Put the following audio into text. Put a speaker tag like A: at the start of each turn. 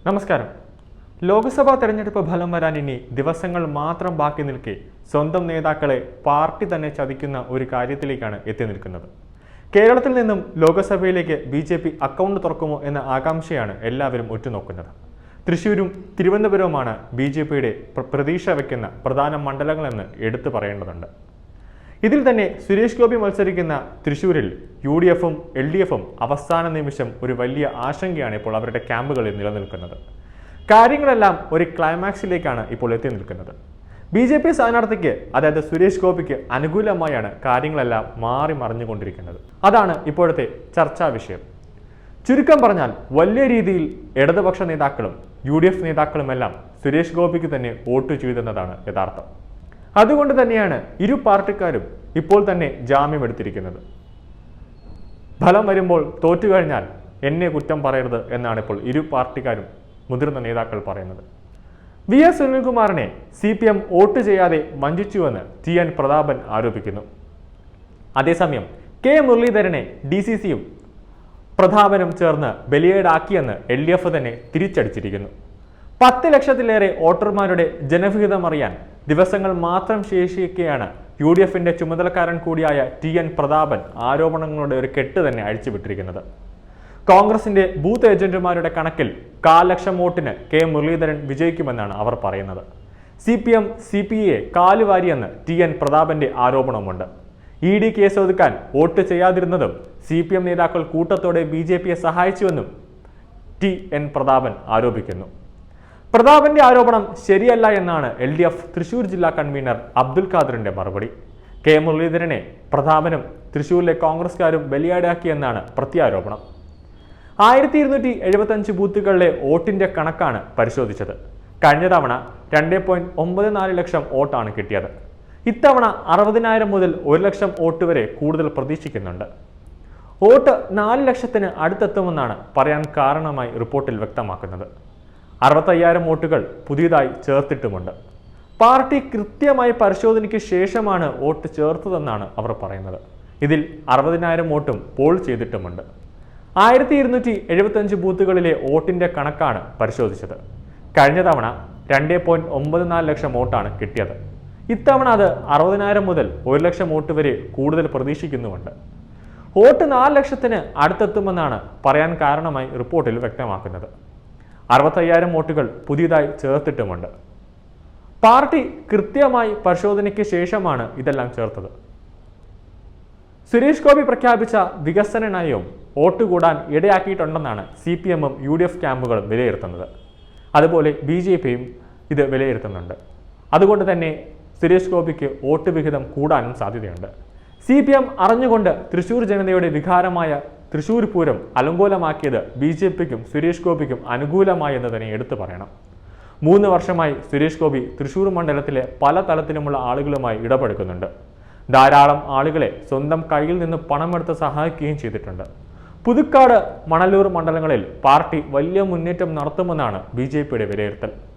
A: നമസ്കാരം. ലോക്സഭാ തെരഞ്ഞെടുപ്പ് ഫലം വരാൻ ഇനി ദിവസങ്ങൾ മാത്രം ബാക്കി നിൽക്കെ സ്വന്തം നേതാക്കളെ പാർട്ടി തന്നെ ചതിക്കുന്ന ഒരു കാര്യത്തിലേക്കാണ് എത്തി നിൽക്കുന്നത്. കേരളത്തിൽ നിന്നും ലോക്സഭയിലേക്ക് BJP അക്കൗണ്ട് തുറക്കുമോ എന്ന ആകാംക്ഷയാണ് എല്ലാവരും ഉറ്റുനോക്കുന്നത്. തൃശ്ശൂരും തിരുവനന്തപുരവുമാണ് BJPയുടെ പ്രതീക്ഷ വയ്ക്കുന്ന പ്രധാന മണ്ഡലങ്ങളെന്ന് എടുത്തു പറയേണ്ടതുണ്ട്. ഇതിൽ തന്നെ സുരേഷ് ഗോപി മത്സരിക്കുന്ന തൃശ്ശൂരിൽ UDFും LDFും അവസാന നിമിഷം ഒരു വലിയ ആശങ്കയാണ് ഇപ്പോൾ അവരുടെ ക്യാമ്പുകളിൽ നിലനിൽക്കുന്നത്. കാര്യങ്ങളെല്ലാം ഒരു ക്ലൈമാക്സിലേക്കാണ് ഇപ്പോൾ എത്തി നിൽക്കുന്നത്. BJP സ്ഥാനാർത്ഥിക്ക്, അതായത് സുരേഷ് ഗോപിക്ക് അനുകൂലമായാണ് കാര്യങ്ങളെല്ലാം മാറി മറിഞ്ഞുകൊണ്ടിരിക്കുന്നത്. അതാണ് ഇപ്പോഴത്തെ ചർച്ചാ വിഷയം. ചുരുക്കം പറഞ്ഞാൽ വലിയ രീതിയിൽ ഇടതുപക്ഷ നേതാക്കളും UDF നേതാക്കളുമെല്ലാം സുരേഷ് ഗോപിക്ക് തന്നെ വോട്ട് ചെയ്തെന്നതാണ് യഥാർത്ഥം. അതുകൊണ്ട് തന്നെയാണ് ഇരു പാർട്ടിക്കാരും ഇപ്പോൾ തന്നെ ജാമ്യമെടുത്തിരിക്കുന്നത്. ഫലം വരുമ്പോൾ തോറ്റുകഴിഞ്ഞാൽ എന്നെ കുറ്റം പറയരുത് എന്നാണ് ഇപ്പോൾ ഇരു പാർട്ടിക്കാരും മുതിർന്ന നേതാക്കൾ പറയുന്നത്. VS സുനിൽകുമാറിനെ CPM വോട്ട് ചെയ്യാതെ വഞ്ചിച്ചുവെന്ന് TN പ്രതാപൻ ആരോപിക്കുന്നു. അതേസമയം K മുരളീധരനെ DCCയും പ്രതാപനും ചേർന്ന് ബലിയേടാക്കിയെന്ന് LDF തന്നെ തിരിച്ചടിച്ചിരിക്കുന്നു. 10 ലക്ഷത്തിലേറെ വോട്ടർമാരുടെ ജനവിഹിതമറിയാൻ ദിവസങ്ങൾ മാത്രം ശേഷിക്കുകയാണ് UDFിന്റെ ചുമതലക്കാരൻ കൂടിയായ TN പ്രതാപൻ ആരോപണങ്ങളുടെ ഒരു കെട്ട് തന്നെ അഴിച്ചുവിട്ടിരിക്കുന്നത്. കോൺഗ്രസിന്റെ ബൂത്ത് ഏജന്റുമാരുടെ കണക്കിൽ 1/4 ലക്ഷം വോട്ടിന് K മുരളീധരൻ വിജയിക്കുമെന്നാണ് അവർ പറയുന്നത്. CPM CPയെ കാലുവാരിയെന്ന് TN പ്രതാപന്റെ ആരോപണമുണ്ട്. ED കേസ് ഒതുക്കാൻ വോട്ട് ചെയ്യാതിരുന്നതും CPM നേതാക്കൾ കൂട്ടത്തോടെ BJPയെ സഹായിച്ചുവെന്നും TN പ്രതാപൻ ആരോപിക്കുന്നു. പ്രതാപന്റെ ആരോപണം ശരിയല്ല എന്നാണ് LDF തൃശൂർ ജില്ലാ കൺവീനർ അബ്ദുൽ ഖാദറിന്റെ മറുപടി. K മുരളീധരനെ പ്രതാപനും തൃശൂരിലെ കോൺഗ്രസ്കാരും ബലിയാടാക്കിയെന്നാണ് പ്രത്യാരോപണം. 1275 ബൂത്തുകളിലെ വോട്ടിന്റെ കണക്കാണ് പരിശോധിച്ചത്. കഴിഞ്ഞ തവണ 2.94 ലക്ഷം വോട്ടാണ് കിട്ടിയത്. ഇത്തവണ 60,000 മുതൽ 1 ലക്ഷം വോട്ട് വരെ കൂടുതൽ പ്രതീക്ഷിക്കുന്നുണ്ട്. വോട്ട് 4 ലക്ഷത്തിന് അടുത്തെത്തുമെന്നാണ് പറയാൻ കാരണമായി റിപ്പോർട്ടിൽ വ്യക്തമാക്കുന്നത്. 65,000 വോട്ടുകൾ പുതിയതായി ചേർത്തിട്ടുമുണ്ട്. പാർട്ടി കൃത്യമായി പരിശോധനയ്ക്ക് ശേഷമാണ് വോട്ട് ചേർത്തതെന്നാണ് അവർ പറയുന്നത്. ഇതിൽ 60,000 വോട്ടും പോൾ ചെയ്തിട്ടുമുണ്ട്. 1275 ബൂത്തുകളിലെ വോട്ടിന്റെ കണക്കാണ് പരിശോധിച്ചത്. കഴിഞ്ഞ തവണ 2.94 ലക്ഷം വോട്ടാണ് കിട്ടിയത്. ഇത്തവണ അത് 60,000 മുതൽ 1 ലക്ഷം വോട്ട് വരെ കൂടുതൽ പ്രതീക്ഷിക്കുന്നുമുണ്ട്. വോട്ട് 4 ലക്ഷത്തിന് അടുത്തെത്തുമെന്നാണ് പറയാൻ കാരണമായി റിപ്പോർട്ടിൽ വ്യക്തമാക്കുന്നത്. 65,000 വോട്ടുകൾ പുതിയതായി ചേർത്തിട്ടുമുണ്ട്. പാർട്ടി കൃത്യമായി പരിശോധനയ്ക്ക് ശേഷമാണ് ഇതെല്ലാം ചേർത്തത്. സുരേഷ് ഗോപി പ്രഖ്യാപിച്ച വികസന നയവും വോട്ട് കൂടാൻ ഇടയാക്കിയിട്ടുണ്ടെന്നാണ് CPMും UDF ക്യാമ്പുകളും വിലയിരുത്തുന്നത്. അതുപോലെ BJPയും ഇത് വിലയിരുത്തുന്നുണ്ട്. അതുകൊണ്ട് തന്നെ സുരേഷ് ഗോപിക്ക് വോട്ട് വിഹിതം കൂടാനും സാധ്യതയുണ്ട്. CPM അറിഞ്ഞുകൊണ്ട് തൃശൂർ ജനതയുടെ വികാരമായ തൃശൂർ പൂരം അലങ്കോലമാക്കിയത് BJPക്കും സുരേഷ് ഗോപിക്കും അനുകൂലമായെന്ന് തന്നെ എടുത്തു പറയണം. 3 വർഷമായി സുരേഷ് ഗോപി തൃശൂർ മണ്ഡലത്തിലെ പല തലത്തിലുമുള്ള ആളുകളുമായി ഇടപെടുന്നുണ്ട്. ധാരാളം ആളുകളെ സ്വന്തം കയ്യിൽ നിന്ന് പണമെടുത്ത് സഹായിക്കുകയും ചെയ്തിട്ടുണ്ട്. പുതുക്കാട്, മണലൂർ മണ്ഡലങ്ങളിൽ പാർട്ടി വലിയ മുന്നേറ്റം നടത്തുമെന്നാണ് BJPയുടെ വിലയിരുത്തൽ.